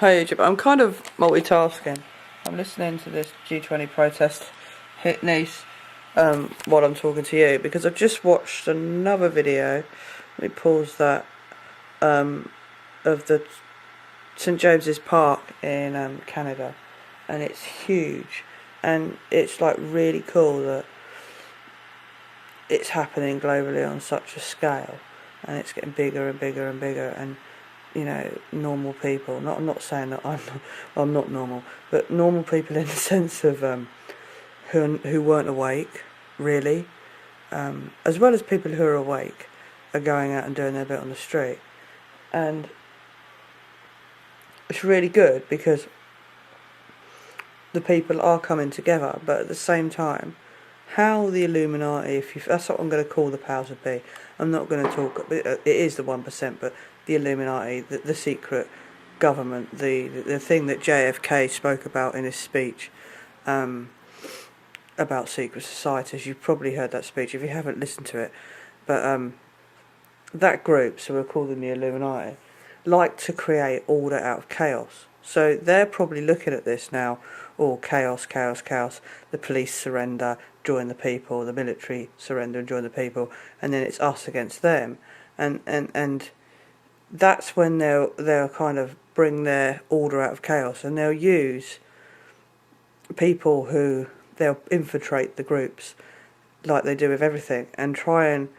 Hey, Egypt. I'm kind of multitasking. I'm listening to this G20 protest hit Nice while I'm talking to you because I've just watched another video. Let me pause that of the St James's Park in Canada, and it's huge, and it's like really cool that it's happening globally on such a scale, and it's getting bigger and bigger and bigger, and normal people. I'm not saying that I'm not normal, but normal people in the sense of who weren't awake, really, as well as people who are awake, are going out and doing their bit on the street, and it's really good because the people are coming together. But at the same time, how the Illuminati, that's what I'm going to call the powers that be. I'm not going to talk. It is the 1%, but the Illuminati, the secret government, the thing that JFK spoke about in his speech, about secret societies. You've probably heard that speech if you haven't listened to it. But that group, so we'll call them the Illuminati, like to create order out of chaos. So they're probably looking at this now, chaos, chaos, chaos. The police surrender, join the people. The military surrender and join the people. And then it's us against them. And that's when they'll kind of bring their order out of chaos. And they'll use people who they'll infiltrate the groups like they do with everything and try and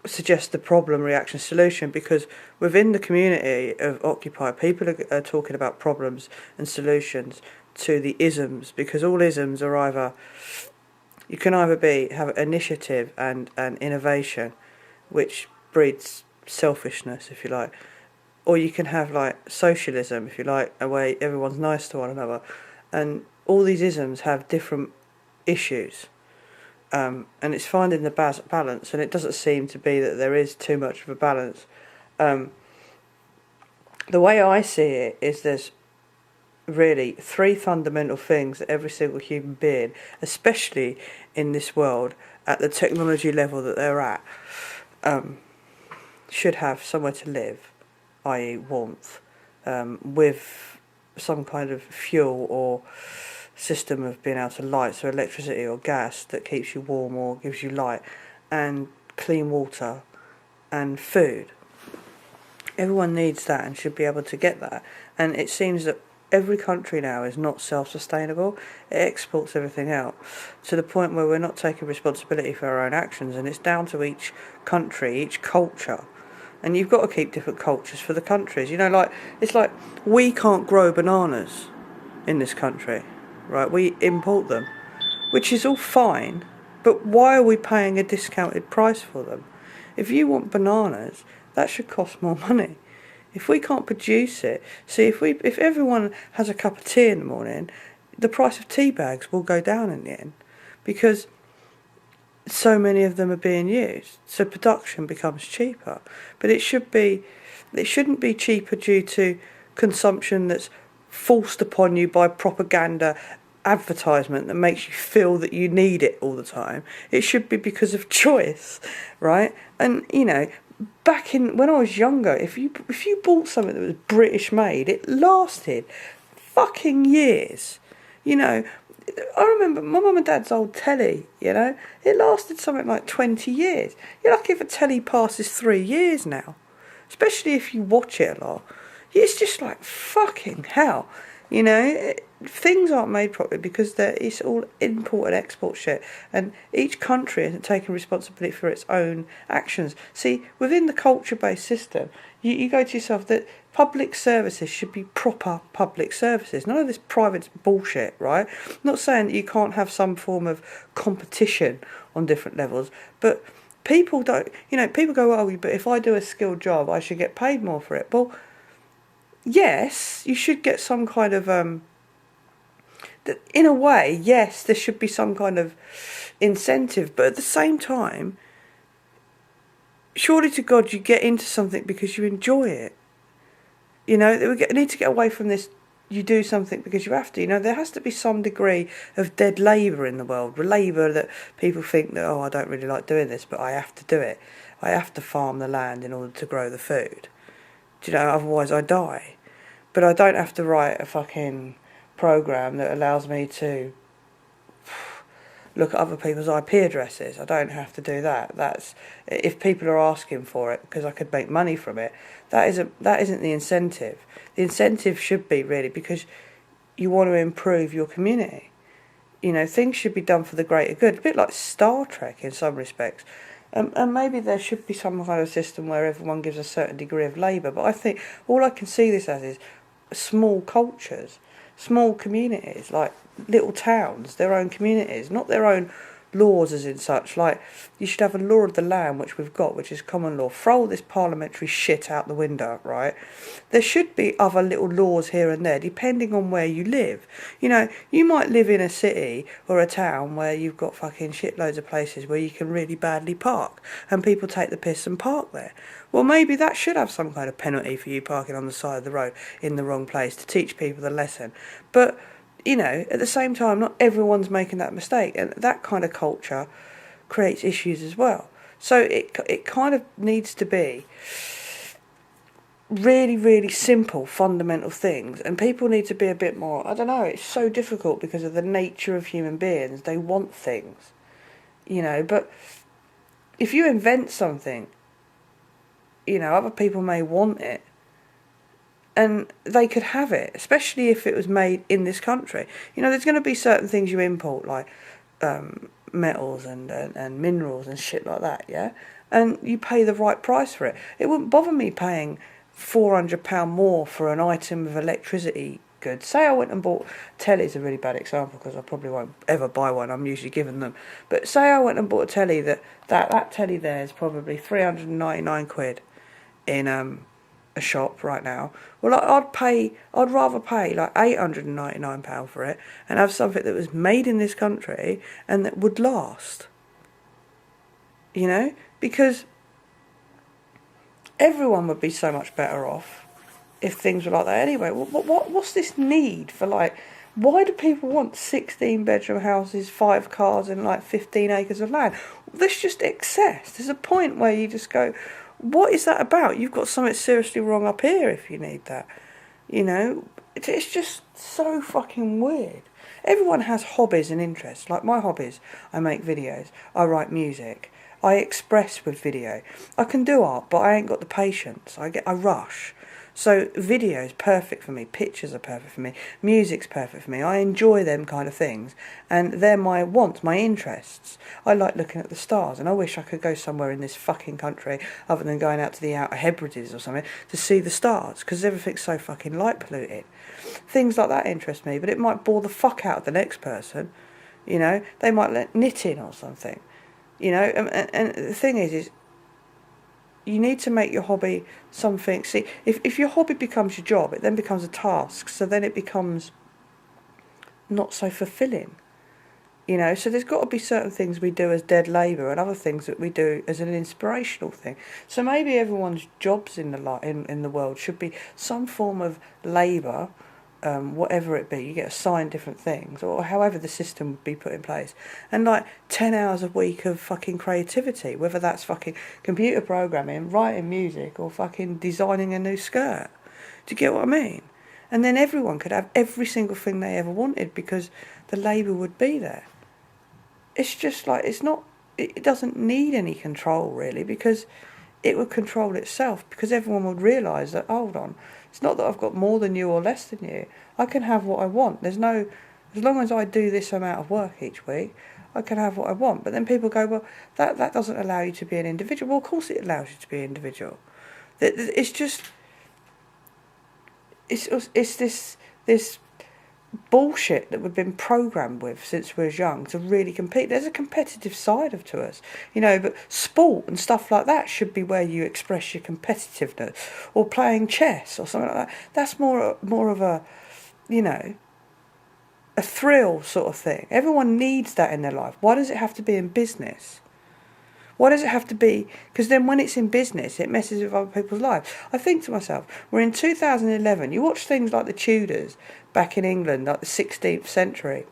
suggest the problem, reaction, solution, because within the community of Occupy, people are talking about problems and solutions to the isms, because all isms are either, you can either have initiative and innovation, which breeds selfishness, if you like, or you can have like socialism, if you like, a way everyone's nice to one another, and all these isms have different issues. And it's finding the balance, and it doesn't seem to be that there is too much of a balance. The way I see it is there's really three fundamental things that every single human being, especially in this world, at the technology level that they're at, should have somewhere to live, i.e. warmth, with some kind of fuel or system of being able to light, so electricity or gas that keeps you warm or gives you light, and clean water and food. Everyone needs that and should be able to get that. And it seems that every country now is not self-sustainable. It exports everything out to the point where we're not taking responsibility for our own actions, and it's down to each country, each culture. And you've got to keep different cultures for the countries. It's like we can't grow bananas in this country. Right, we import them, which is all fine, but why are we paying a discounted price for them? If you want bananas, that should cost more money. If we can't produce it, see, if everyone has a cup of tea in the morning, the price of tea bags will go down in the end, because so many of them are being used, so production becomes cheaper. But it shouldn't be cheaper due to consumption that's forced upon you by propaganda advertisement that makes you feel that you need it all the time. It should be because of choice, right? And back in when I was younger, if you bought something that was British made, it lasted fucking years. I remember my mum and dad's old telly, it lasted something like 20 years. You're lucky if a telly passes 3 years now, especially if you watch it a lot. It's just like fucking hell, things aren't made properly because it's all import and export shit, and each country isn't taking responsibility for its own actions. See, within the culture-based system, you go to yourself that public services should be proper public services, none of this private bullshit, right? I'm not saying that you can't have some form of competition on different levels, but people don't, people go, oh, but if I do a skilled job, I should get paid more for it. Well, yes, you should get some kind of, in a way, yes, there should be some kind of incentive, but at the same time, surely to God, you get into something because you enjoy it. We need to get away from this, you do something because you have to. There has to be some degree of dead labour in the world, labour that people think that, oh, I don't really like doing this, but I have to do it. I have to farm the land in order to grow the food. Do you know, otherwise I die. But I don't have to write a fucking program that allows me to look at other people's IP addresses. I don't have to do that. That's if people are asking for it because I could make money from it. That isn't the incentive. The incentive should be really because you want to improve your community. You know, things should be done for the greater good. A bit like Star Trek in some respects. And maybe there should be some kind of system where everyone gives a certain degree of labour. But I think all I can see this as is small cultures, small communities, like little towns, their own communities, not their own laws as in such. Like, you should have a law of the land, which we've got, which is common law. Throw all this parliamentary shit out the window, right? There should be other little laws here and there, depending on where you live. You know, you might live in a city or a town where you've got fucking shitloads of places where you can really badly park, and people take the piss and park there. Well, maybe that should have some kind of penalty for you parking on the side of the road in the wrong place to teach people the lesson. But you know, at the same time, not everyone's making that mistake, and that kind of culture creates issues as well. So it kind of needs to be really, really simple, fundamental things, and people need to be a bit more, I don't know, it's so difficult because of the nature of human beings. They want things, you know, but if you invent something, you know, other people may want it, and they could have it, especially if it was made in this country. You know, there's going to be certain things you import, like metals and minerals and shit like that, yeah? And you pay the right price for it. It wouldn't bother me paying £400 more for an item of electricity goods. Say I went and bought... Telly's a really bad example because I probably won't ever buy one. I'm usually giving them. But say I went and bought a telly that telly there is probably 399 quid in... a shop right now. Well, I'd rather pay like £899 for it and have something that was made in this country and that would last. You know, because everyone would be so much better off if things were like that anyway. What's this need for, like, why do people want 16-bedroom houses, 5 cars and like 15 acres of land? There's just excess. There's a point where you just go, what is that about? You've got something seriously wrong up here if you need that. You know, it's just so fucking weird. Everyone has hobbies and interests. Like my hobbies, I make videos, I write music, I express with video. I can do art, but I ain't got the patience. I rush. So video is perfect for me, pictures are perfect for me, music's perfect for me. I enjoy them kind of things, and they're my wants, my interests. I like looking at the stars, and I wish I could go somewhere in this fucking country other than going out to the Outer Hebrides or something to see the stars, because everything's so fucking light polluted. Things like that interest me, but it might bore the fuck out of the next person. You know, they might let knitting or something. You know, and the thing is you need to make your hobby something. See, if your hobby becomes your job, it then becomes a task. So then it becomes not so fulfilling. You know, so there's got to be certain things we do as dead labour and other things that we do as an inspirational thing. So maybe everyone's jobs in the world should be some form of labour, whatever it be. You get assigned different things, or however the system would be put in place, and like 10 hours a week of fucking creativity, whether that's fucking computer programming, writing music, or fucking designing a new skirt. Do you get what I mean? And then everyone could have every single thing they ever wanted because the labour would be there. It's just like, it doesn't need any control really, because it would control itself, because everyone would realise that, hold on, it's not that I've got more than you or less than you. I can have what I want. As long as I do this amount of work each week, I can have what I want. But then people go, well, that doesn't allow you to be an individual. Well, of course it allows you to be an individual. It's just, it's this bullshit that we've been programmed with since we was young to really compete. There's a competitive side to us, you know, but sport and stuff like that should be where you express your competitiveness, or playing chess or something like that. That's more of a, you know, a thrill sort of thing. Everyone needs that in their life. Why does it have to be in business? Why does it have to be? Because then when it's in business, it messes with other people's lives. I think to myself, we're in 2011. You watch things like the Tudors back in England, like the 16th century,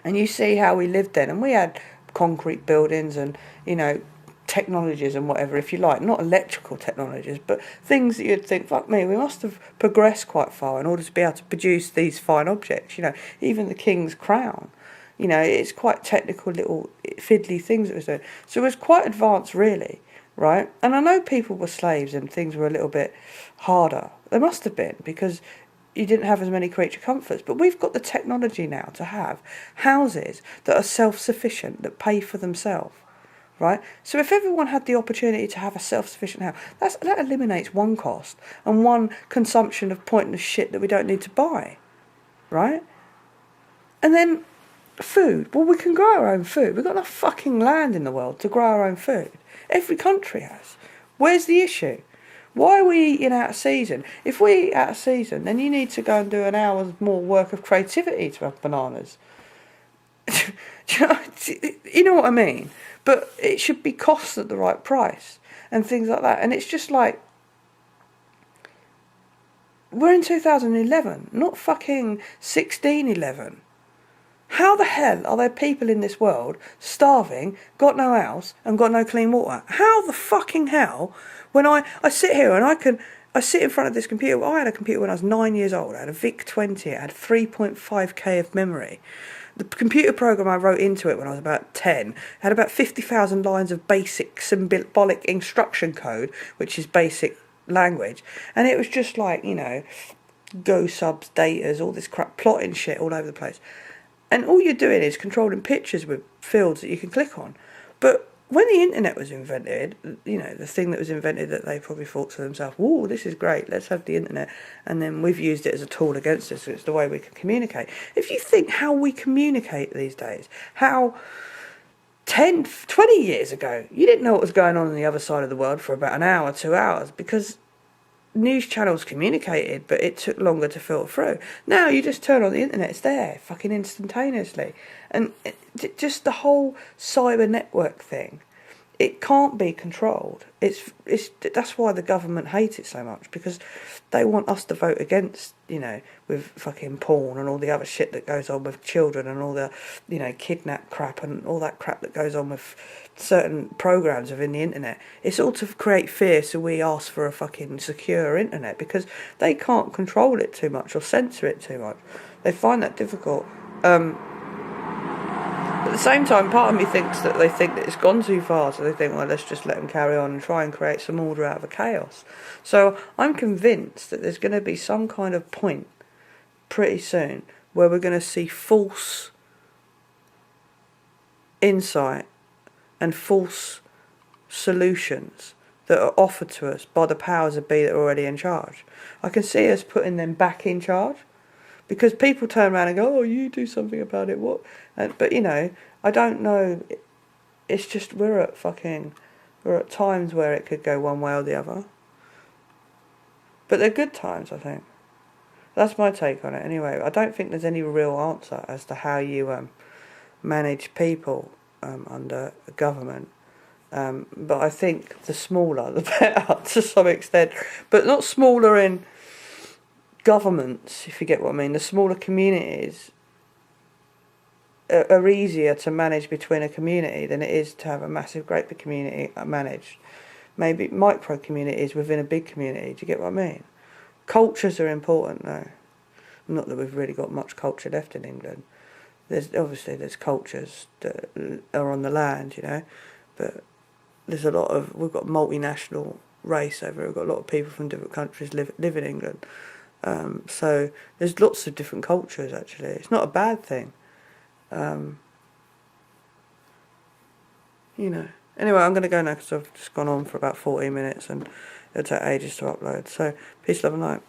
and you see how we lived then. And we had concrete buildings and, you know, technologies and whatever, if you like, not electrical technologies, but things that you'd think, fuck me, we must have progressed quite far in order to be able to produce these fine objects. Even the king's crown, it's quite technical little fiddly things it was doing. So it was quite advanced, really, right? And I know people were slaves and things were a little bit harder. They must have been, because you didn't have as many creature comforts. But we've got the technology now to have houses that are self-sufficient, that pay for themselves. Right? So if everyone had the opportunity to have a self-sufficient house, that eliminates one cost and one consumption of pointless shit that we don't need to buy. Right? And then food. Well, we can grow our own food. We've got enough fucking land in the world to grow our own food. Every country has. Where's the issue? Why are we eating out of season? If we eat out of season, then you need to go and do an hour's more work of creativity to have bananas. You know what I mean? But it should be cost at the right price and things like that. And it's just like, we're in 2011, not fucking 1611. How the hell are there people in this world starving, got no house, and got no clean water? How the fucking hell, when I sit here and I sit in front of this computer. I had a computer when I was 9 years old. I had a VIC-20. It had 3.5k of memory. The computer program I wrote into it when I was about 10 had about 50,000 lines of basic symbolic instruction code, which is basic language. And it was just like, go subs, datas, all this crap, plotting shit all over the place. And all you're doing is controlling pictures with fields that you can click on. But when the internet was invented, the thing that was invented that they probably thought to themselves, "Whoa, this is great, let's have the internet." And then we've used it as a tool against us, so it's the way we can communicate. If you think how we communicate these days, how 10, 20 years ago, you didn't know what was going on the other side of the world for about an hour, 2 hours, because news channels communicated, but it took longer to filter through. Now you just turn on the internet, it's there, fucking instantaneously. And just the whole cyber network thing, it can't be controlled. That's why the government hates it so much, because they want us to vote against, with fucking porn and all the other shit that goes on with children and all the, kidnap crap and all that crap that goes on with certain programs within the internet. It's all to create fear, so we ask for a fucking secure internet, because they can't control it too much or censor it too much. They find that difficult. At the same time, part of me thinks that they think that it's gone too far, so they think, well, let's just let them carry on and try and create some order out of the chaos. So I'm convinced that there's going to be some kind of point pretty soon where we're going to see false insight and false solutions that are offered to us by the powers that be that are already in charge. I can see us putting them back in charge, because people turn around and go, "Oh, you do something about it." What? But I don't know. It's just we're at times where it could go one way or the other. But they're good times, I think. That's my take on it. Anyway, I don't think there's any real answer as to how you manage people under a government. But I think the smaller, the better, to some extent. But not smaller in governments, if you get what I mean. The smaller communities are easier to manage between a community than it is to have a massive, great big community managed. Maybe micro communities within a big community. Do you get what I mean? Cultures are important, though. Not that we've really got much culture left in England. There's cultures that are on the land, but we've got a multinational race over here. We've got a lot of people from different countries live in England. So there's lots of different cultures, actually. It's not a bad thing. Anyway, I'm going to go now because I've just gone on for about 14 minutes and it'll take ages to upload. So, peace, love and light.